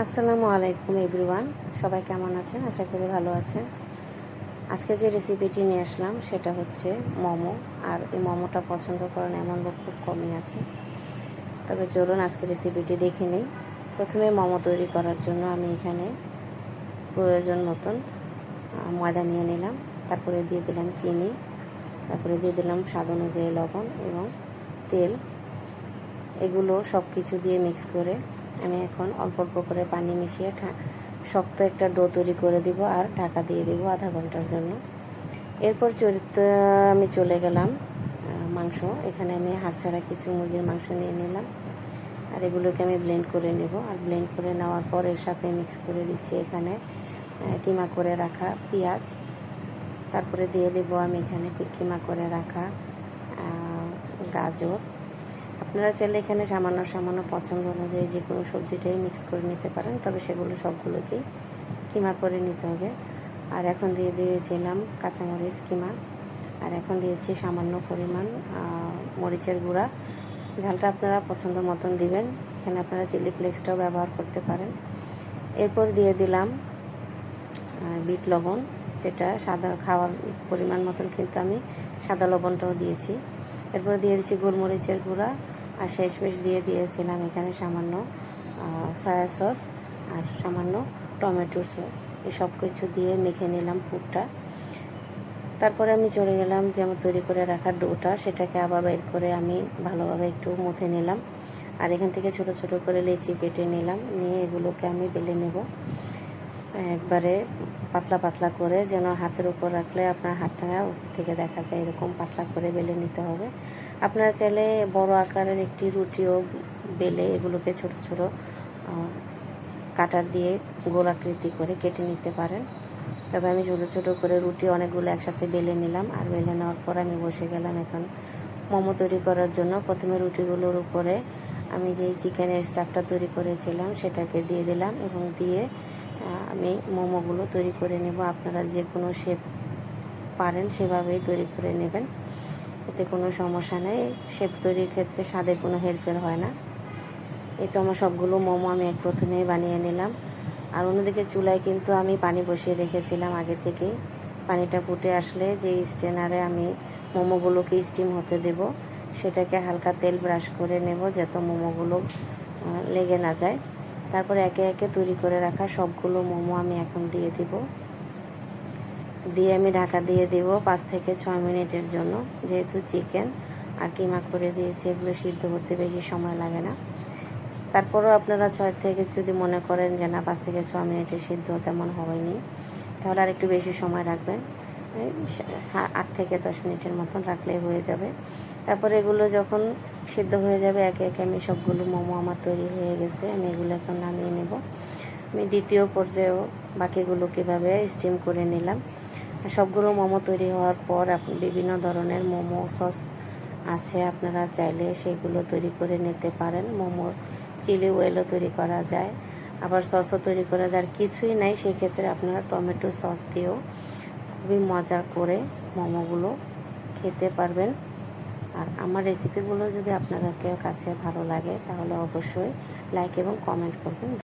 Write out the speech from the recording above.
আসসালামু আলাইকুম এভরিওয়ান, সবাই কেমন আছেন? আশা করি ভালো আছেন। আজকে যে রেসিপিটি নিয়ে আসলাম সেটা হচ্ছে মোমো। আর এই মোমোটা পছন্দ করেন এমন লোক খুব কমই আছে। তবে চলুন আজকে রেসিপিটি দেখে নিই। প্রথমে মোমো তৈরি করার জন্য আমি এখানে প্রয়োজন মতন ময়দা নিয়ে নিলাম, তারপরে দিয়ে দিলাম চিনি, তারপরে দিয়ে দিলাম স্বাদ অনুযায়ী লবণ এবং তেল। এগুলো সব কিছু দিয়ে মিক্স করে আমি এখন অল্প অল্প করে পানি মিশিয়ে শক্ত একটা ডো তৈরি করে দিব আর ঢাকা দিয়ে দেবো আধা ঘন্টার জন্য। এরপর আমি চলে গেলাম মাংস। এখানে আমি হাড় ছাড়া কিছু মুরগির মাংস নিয়ে নিলাম আর এগুলোকে আমি ব্লেন্ড করে নেব। আর ব্লেন্ড করে নেওয়ার পর এর সাথে মিক্স করে দিচ্ছি এখানে কিমা করে রাখা পেঁয়াজ, তারপরে দিয়ে দেবো আমি এখানে কিমা করে রাখা গাজর। আপনারা চাইলে এখানে সামান্য সামান্য পছন্দ অনুযায়ী যে কোনো সবজিটাই মিক্স করে নিতে পারেন, তবে সেগুলো সবগুলোকেই কিমা করে নিতে হবে। আর এখন দিয়ে দিয়েছিলাম কাঁচামরিচ কিমা, আর এখন দিয়েছি সামান্য পরিমাণ মরিচের গুঁড়া। ঝালটা আপনারা পছন্দ মতন দিবেন, এখানে আপনারা চিলি ফ্লেক্সটাও ব্যবহার করতে পারেন। এরপর দিয়ে দিলাম বিট লবণ, যেটা সাদা খাওয়ার পরিমাণ মতন কিন্তু আমি সাদা লবণটাও দিয়েছি। এরপর দিয়ে দিচ্ছি গোলমরিচের গুঁড়া, আর শেষমেশ দিয়ে দিয়েছিলাম এখানে সামান্য সয়া সস আর সামান্য টমেটোর সস। এই সব কিছু দিয়ে মেখে নিলাম পুরটা। তারপরে আমি চলে গেলাম যেমন তৈরি করে রাখার ডোটা, সেটাকে আবার বের করে আমি ভালোভাবে একটু মুথে নিলাম। আর এখান থেকে ছোট ছোট করে লেচি কেটে নিলাম, নিয়ে এগুলোকে আমি বেলে নেব একবারে পাতলা পাতলা করে, যেন হাতের উপর রাখলে আপনার হাতটা থেকে দেখা যায় এরকম পাতলা করে বেলে নিতে হবে। আপনারা চাইলে বড় আকারের একটি রুটিও বেলে এগুলোকে ছোট ছোট কাটার দিয়ে গোলাকৃতি করে কেটে নিতে পারেন। তবে আমি ছোটো ছোটো করে রুটি অনেকগুলো একসাথে বেলে নিলাম। আর বেলে নেওয়ার পর আমি বসে গেলাম এখন মোমো তৈরি করার জন্য। প্রথমে রুটিগুলোর উপরে আমি যেই চিকেনের স্টাফটা তৈরি করেছিলাম সেটাকে দিয়ে দিলাম এবং দিয়ে আমি মোমোগুলো তৈরি করে নেব। আপনারা যে কোনো শেপ পারেন সেভাবেই তৈরি করে নেবেন, এতে কোনো সমস্যা নেই। শেপ তৈরির ক্ষেত্রে স্বাদে কোনো হেরফের হয় না। এই তো আমার সবগুলো মোমো আমি প্রথমেই বানিয়ে নিলাম। আর অন্যদিকে চুলায় কিন্তু আমি পানি বসিয়ে রেখেছিলাম আগে থেকেই। পানিটা ফুটে আসলে যে স্ট্রেনারে আমি মোমোগুলোকে স্টিম হতে দেব, সেটাকে হালকা তেল ব্রাশ করে নেব যাতে মোমোগুলো লেগে না যায়। তারপরে একে একে তৈরি করে রাখা সবগুলো মোমো আমি এখন দিয়ে দিব, দিয়ে আমি ঢাকা দিয়ে দেব 5 থেকে 6 মিনিটের জন্য। যেহেতু চিকেন আর কিমা করে দিয়েছি, এগুলো সিদ্ধ হতে বেশি সময় লাগে না। তারপরেও আপনারা 6 থেকে যদি মনে করেন যে না 5 থেকে 6 মিনিটে সিদ্ধ তেমন হয়নি, তাহলে আর একটু বেশি সময় রাখবেন, 8 থেকে 10 মিনিটের মতন রাখলেই হয়ে যাবে। তারপরে এগুলো যখন সিদ্ধ হয়ে যাবে একে একে আমি সবগুলো মোমো আমার তৈরি হয়ে গেছে, আমি এগুলো এখন নামিয়ে নেব। আমি দ্বিতীয় পর্যায়েও বাকিগুলো কীভাবে স্টিম করে নিলাম। সবগুলো মোমো তৈরি হওয়ার পর আপনি বিভিন্ন ধরনের মোমো সস আছে, আপনারা চাইলে সেগুলো তৈরি করে নিতে পারেন। মোমো চিলি ওয়েলও তৈরি করা যায়, আবার সসও তৈরি করা যায়। আর কিছুই নাই সেক্ষেত্রে আপনারা টমেটো সস দিয়েও খুবই মজা করে মোমোগুলো খেতে পারবেন। আর আমার রেসিপিগুলো যদি আপনাদের কাছে ভালো লাগে তাহলে অবশ্যই লাইক এবং কমেন্ট করবেন।